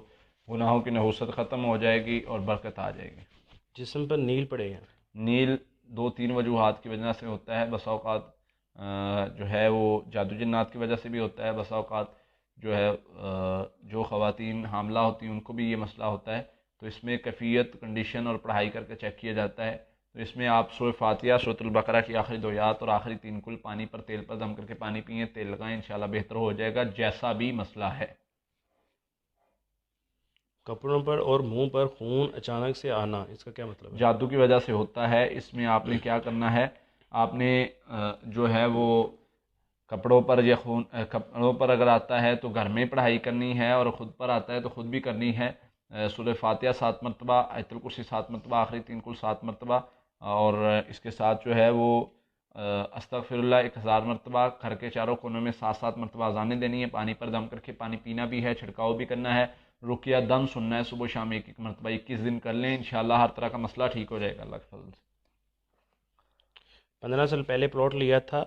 गुनाहों की नहुसत ख़त्म हो जाएगी और बरकत आ जाएगी। जिस्म पर नील पड़े हैं, नील 2-3 वजूहात की वजह से होता है। बसा औक़ात जो है वो जादू जन्नात की वजह से भी होता है। बसा औक़ात जो है जो ख़वातीन हामला होती हैं उनको भी ये मसला होता है। तो इसमें कैफ़ियत, कंडीशन और पढ़ाई करके चेक किया जाता है। तो इसमें आप सूरह फातिहा, सूरतुल बकरा की आखिरी 2 आयत और आखिरी 3 कुल पानी पर, तेल पर दम करके पानी पिएँ, तेल लगाएं, इंशाअल्लाह बेहतर हो जाएगा जैसा भी मसला है। कपड़ों पर और मुंह पर खून अचानक से आना, इसका क्या मतलब है? जादू की वजह से होता है। इसमें आपने क्या करना है, आपने जो है वो कपड़ों पर या खून, कपड़ों पर अगर आता है तो घर में पढ़ाई करनी है, और ख़ुद पर आता है तो ख़ुद भी करनी है। सूरह फातिहा 7 मरतबा, आयतुल कुर्सी 7 मरतबा, आखिरी 3 कुल 7 मरतबा, और इसके साथ जो है वो अस्तगफिरुल्लाह 1000 मरतबा। घर के चारों कोनों में 7-7 मरतबा अज़ानें देनी है। पानी पर दम करके पानी पीना भी है, छिड़काव भी करना है, रुकिया दम सुनना है सुबह शाम 1-1 मरतबा। 21 दिन कर लें, इंशाअल्लाह हर तरह का मसला ठीक हो जाएगा अल्लाह के फजल से। 15 साल पहले प्लॉट लिया था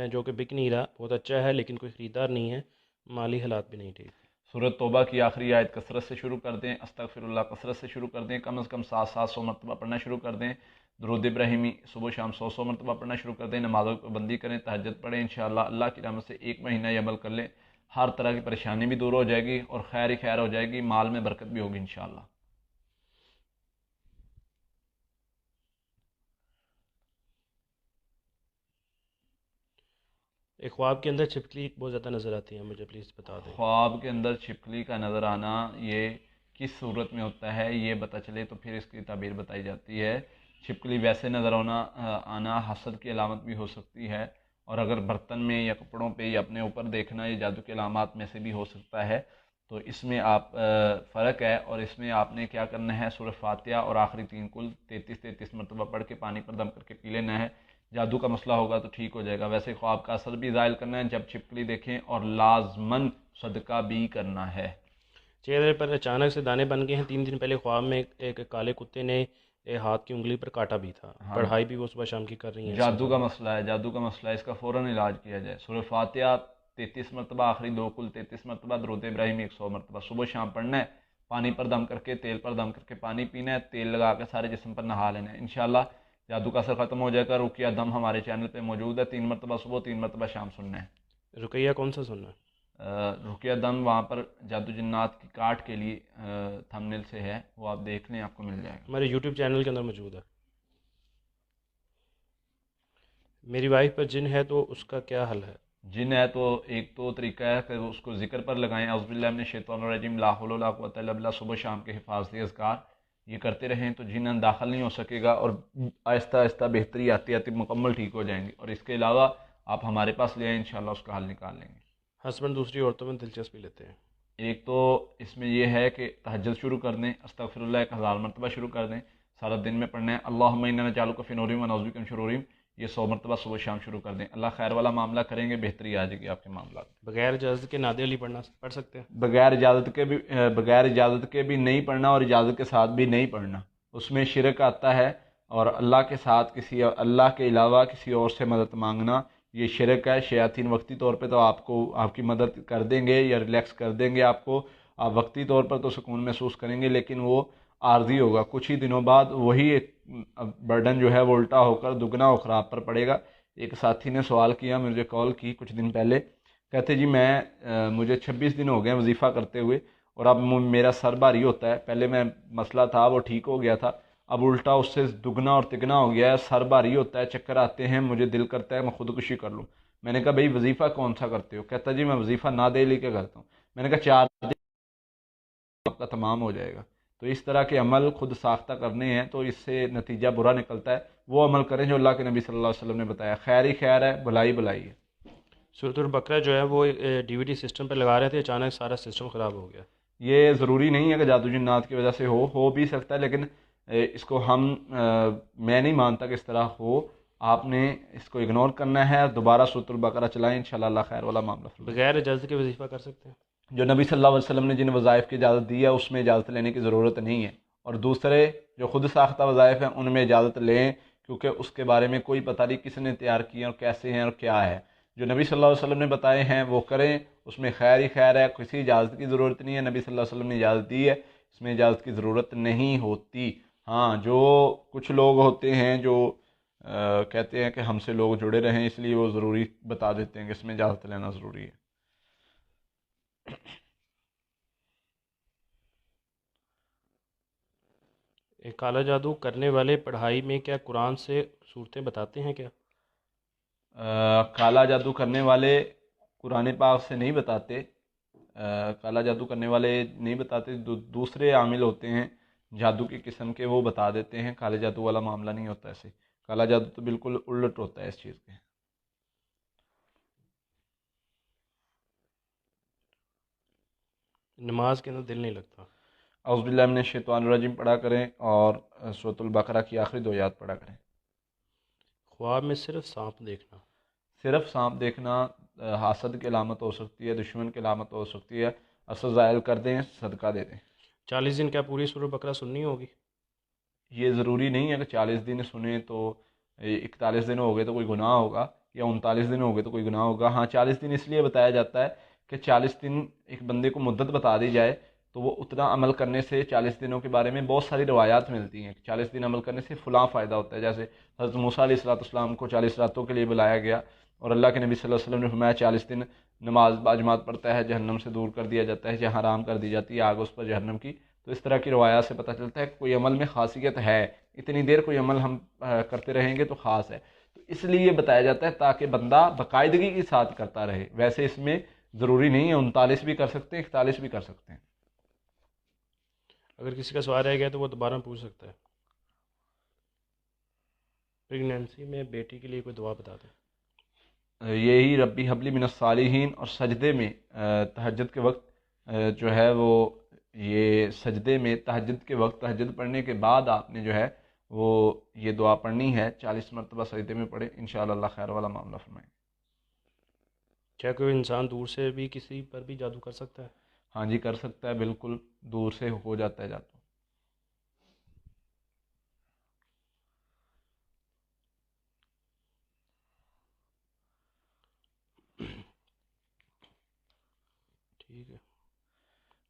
जो कि बिक नहीं रहा, बहुत अच्छा है लेकिन कोई ख़रीदार नहीं है, माली हालात भी नहीं ठीक। सूरत तौबा की आखिरी आयत कसरत से शुरू कर दें, अस्तगफिरुल्लाह कसरत से शुरू कर दें, कम से कम 700 मरतबा पढ़ना शुरू कर दें। दुरूद इब्राहिमी सुबह शाम 100 मरतबा पढ़ना शुरू कर दें। नमाज़ों की पाबंदी करें, तहज्जुद पढ़ें। इंशाअल्लाह अल्लाह की रहमत से 1 महीना ये अमल कर लें, हर तरह की परेशानी भी दूर हो जाएगी और खैर ही खैर हो जाएगी, माल में बरकत भी होगी इंशाअल्लाह। एक ख्वाब के अंदर छिपकली बहुत ज़्यादा नज़र आती है, मुझे प्लीज़ बता दें। ख्वाब के अंदर छिपकली का नज़र आना ये किस सूरत में होता है ये पता चले तो फिर इसकी ताबीर बताई जाती है। छिपकली वैसे नज़र आना हसद की अलामत भी हो सकती है, और अगर बर्तन में या कपड़ों पे या अपने ऊपर देखना ये जादू के अलामात में से भी हो सकता है। तो इसमें आप फ़र्क है, और इसमें आपने क्या करना है, सूरह फातिहा और आखिरी 3 कुल 33-33 मरतबा पढ़ के पानी पर दम करके पी लेना है। जादू का मसला होगा तो ठीक हो जाएगा। वैसे ख्वाब का असर भी ज़ाहिर करना है जब छिपकली देखें, और लाजमन सदका भी करना है। चेहरे पर अचानक से दाने बन गए हैं। 3 दिन पहले ख्वाब में एक काले कुत्ते ने हाथ की उंगली पर काटा भी था। हाँ, पढ़ाई भी वो सुबह शाम की कर रही हैं, ऐसा जादू का मसला है, जादू का मसला है, इसका फ़ौरन इलाज किया जाए। सूरह फातिहा 33 मरतबा, आखिरी दो कुल 33 मरतबा, दरूद इब्राहिम 100 मरतबा सुबह शाम पढ़ना है। पानी पर दम करके, तेल पर दम करके पानी पीना है, तेल लगा के सारे जिस्म पर नहा लेना है। इंशाल्लाह जादू का असर ख़त्म हो जाएगा। रुकिया दम हमारे चैनल पे मौजूद है, 3 मरतबा सुबह, 3 मरतबा शाम सुनना है। रुकैया कौन सा सुनना है? रुकिया दम वहाँ पर जादू जिन्नात की काट के लिए थंबनेल से है, वो आप देख लें, आपको मिल जाएगा। हमारे यूट्यूब चैनल के अंदर मौजूद है। मेरी वाइफ पर जिन है तो उसका क्या हल है? जिन है तो एक तो तरीका है कि उसको जिक्र पर लगाएं, औज़ुबिल्लाहि मिनश शैतानिर रजीम, ला हौला वला कुव्वता इल्ला बिल्लाह, सुबह शाम के हिफाजती अज़कार ये करते रहें तो जिन दाखिल नहीं हो सकेगा और आहिस्ता आहिस्ता बेहतरी आती आती मुकम्मल ठीक हो जाएंगे। और इसके अलावा आप हमारे पास ले आएँ, इंशाल्लाह उसका हल निकाल लेंगे। हस्बैंड दूसरी औरतों में दिलचस्पी लेते हैं। एक तो इसमें यह है कि तहज्जुद शुरू कर दें, अस्तगफिरुल्लाह 1000 मरतबा शुरू कर दें, सारा दिन में पढ़ना है। अल्लाहुम्मा इन्ना नजअलुका फी नुरिहिम व नऊज़ु बिका मिन शुरूरिहिम, ये 100 मरतबा सुबह शाम शुरू कर दें। अल्लाह खैर वाला मामला करेंगे, बेहतरी आ जाएगी आपके मामला। बगैर इजाज़त के नादे अली पढ़ सकते हैं? बगैर इजाज़त के भी नहीं पढ़ना और इजाज़त के साथ भी नहीं पढ़ना, उसमें शिरक आता है। और अल्लाह के साथ किसी अल्लाह के अलावा किसी और से मदद मांगना ये शिरक है। शयातीन वक्ती तौर पे तो आपको आपकी मदद कर देंगे या रिलैक्स कर देंगे आपको, आप वक्ती तौर पर तो सुकून महसूस करेंगे, लेकिन वो आर्जी होगा। कुछ ही दिनों बाद वही एक बर्डन जो है वो उल्टा होकर दुगना होकर आप पर पड़ेगा। एक साथी ने सवाल किया, मुझे कॉल की कुछ दिन पहले, कहते जी मुझे 26 दिन हो गए वजीफ़ा करते हुए और अब मेरा सर भारी होता है। पहले मैं मसला था वो ठीक हो गया था, अब उल्टा उससे दुगना और तिगना हो गया है, सर भारी होता है, चक्कर आते हैं, मुझे दिल करता है मैं खुदकुशी कर लूँ। मैंने कहा भाई वजीफ़ा कौन सा करते हो? कहता जी मैं वजीफ़ा ना दे लेके करता हूँ। मैंने कहा 4 दिन आपका तमाम हो जाएगा। तो इस तरह के अमल खुद साख्ता करने हैं तो इससे नतीजा बुरा निकलता है। वो अमल करें जो अल्लाह के नबी सल्लल्लाहु अलैहि वसल्लम ने बताया, खैर ही खैर है, भलाई भलाई है। सूरतुल बकरा जो है वो डीवीडी सिस्टम पे लगा रहे थे, अचानक सारा सिस्टम ख़राब हो गया। ये ज़रूरी नहीं है कि जादू जिन्नात की वजह से हो भी सकता है, लेकिन इसको मैं नहीं मानता कि इस तरह हो। आपने इसको इग्नोर करना है, दोबारा सूरतुल बकरा चलाएं, इंशाल्लाह अल्लाह खैर वाला मामला फरमाएगा। बगैर इजाज़त के वजीफ़ा कर सकते हैं? जो नबी सल्लल्लाहु अलैहि वसल्लम ने जिन वज़ाइफ की इजाज़त दी है उसमें इजाज़त लेने की ज़रूरत नहीं है, और दूसरे जो खुद साख्ता वज़ाइफ हैं उनमें इजाज़त लें, क्योंकि उसके बारे में कोई पता नहीं किसने तैयार किए और कैसे हैं और क्या है। जो नबी सल्लल्लाहु अलैहि वसल्लम ने बताए हैं वो करें, उसमें खैर ही खैर है, किसी इजाज़त की ज़रूरत नहीं है। नबी सल्लल्लाहु अलैहि वसल्लम ने इजाज़त दी है, इसमें इजाज़त की ज़रूरत नहीं होती। हाँ, जो कुछ लोग होते हैं जो कहते हैं कि हमसे लोग जुड़े रहें, इसलिए वो ज़रूरी बता देते हैं कि इसमें इजाज़त लेना ज़रूरी है। काला जादू करने वाले पढ़ाई में क्या कुरान से सूरतें बताते हैं क्या? काला जादू करने वाले कुरान पाक से नहीं बताते। काला जादू करने वाले नहीं बताते, दूसरे आमिल होते हैं जादू की किस्म के, वो बता देते हैं। काले जादू वाला मामला नहीं होता ऐसे। काला जादू तो बिल्कुल उलट होता है इस चीज़ के। नमाज के अंदर दिल नहीं लगता? औज़ुबिल्लाहि मिनश शैतानिर रजीम पढ़ा करें और सूरतुल बकरा की आखिरी 2 आयत पढ़ा करें। ख्वाब में सिर्फ सांप देखना? सिर्फ सांप देखना हासद की अलामत हो सकती है, दुश्मन की अलामत हो सकती है। असर ज़ाहिर कर दें, सदका दे दें। 40 दिन क्या पूरी सूरह बकरा सुननी होगी? ये ज़रूरी नहीं है कि 40 दिन सुने तो 41 दिन हो गए तो कोई गुनाह होगा, या 39 दिन हो गए तो कोई गुनाह होगा। हाँ, 40 दिन इसलिए बताया जाता है कि 40 दिन एक बंदे को मुद्दत बता दी जाए तो वो उतना अमल करने से, 40 दिनों के बारे में बहुत सारी रवायात मिलती हैं, 40 दिन अमल करने से फ़लाँ फ़ायदा होता है। जैसे हज़रत मूसा अलैहिस्सलाम को 40 रातों के लिए बुलाया गया और अल्लाह के नबी सल्लल्लाहु अलैहि वसल्लम ने फरमाया 40 दिन नमाज बाजमात पढ़ता है, जहन्नम से दूर कर दिया जाता है, जहाँ हराम कर दी जाती है आग उस पर जहन्नम की। तो इस तरह की रवायात से पता चलता है कि कोई अमल में खासियत है, इतनी देर कोई अमल हम करते रहेंगे तो ख़ास है। तो इसलिए ये बताया जाता है ताकि बंदा बाकायदगी के साथ करता रहे। वैसे इसमें ज़रूरी नहीं है, 39 भी कर सकते हैं, 41 भी कर सकते हैं। अगर किसी का सवाल रह गया तो वो दोबारा पूछ सकता है। प्रेगनेंसी में बेटी के लिए कोई दुआ बता दें। यही रब्बी हबली मिनस सालिहीन, और सजदे में तहज्जुद के वक्त जो है वो, ये सजदे में तहज्जुद के वक्त तहज्जुद पढ़ने के बाद आपने जो है वो ये दुआ पढ़नी है, 40 मरतबा सजदे में पढ़े, इंशाअल्लाह अल्लाह खैर वाला मामला फरमाए। क्या कोई इंसान दूर से भी किसी पर भी जादू कर सकता है? हाँ जी, कर सकता है, बिल्कुल दूर से हो जाता है जादू। ठीक है।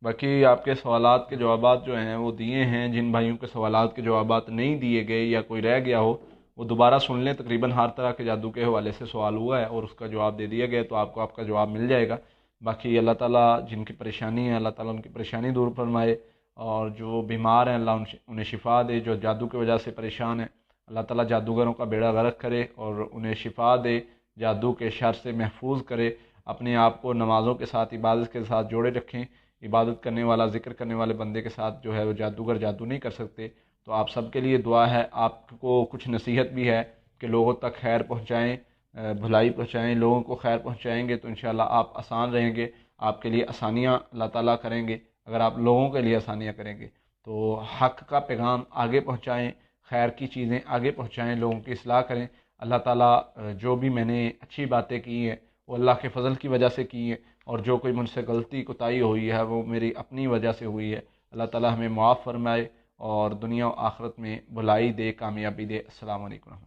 बाकी आपके सवालात के जवाबात जो हैं वो दिए हैं। जिन भाइयों के सवालात के जवाबात नहीं दिए गए या कोई रह गया हो वो दोबारा सुन लें। तकरीबन हर तरह के जादू के हवाले से सवाल हुआ है और उसका जवाब दे दिया गया, तो आपको आपका जवाब मिल जाएगा। बाकी अल्लाह ताला जिनकी परेशानी है अल्लाह ताला उनकी परेशानी दूर फरमाए, और जो बीमार हैं अल्लाह उन्हें शिफा दे। जो जादू की वजह से परेशान है अल्लाह ताला जादूगरों का बेड़ा गर्क करे और उन्हें शिफा दे, जादू के शर से महफूज करे। अपने आप को नमाज़ों के साथ इबादत के साथ जोड़े रखें। इबादत करने वाला, ज़िक्र करने वाले बंदे के साथ जो है वो जादूगर जादू नहीं कर सकते। तो आप सबके लिए दुआ है। आपको कुछ नसीहत भी है कि लोगों तक खैर पहुँचाएँ, भलाई पहुँचाएँ। लोगों को खैर पहुँचाएँगे तो इंशाअल्लाह आप आसान रहेंगे, आपके लिए आसानियाँ अल्लाह ताला करेंगे। अगर आप लोगों के लिए आसानियाँ करेंगे तो हक़ का पैगाम आगे पहुँचाएँ, खैर की चीज़ें आगे पहुँचाएँ, लोगों की इस्लाह करें। अल्लाह ताला जो भी मैंने अच्छी बातें की हैं वो अल्लाह के फ़ज़ल की वजह से की हैं, और जो कोई मुझसे गलती कोताही हुई है वो मेरी अपनी वजह से हुई है। अल्लाह ताला हमें मुआफ़ फरमाए और दुनिया और आखिरत में भलाई दे, कामयाबी दे। अस्सलामु अलैकुम।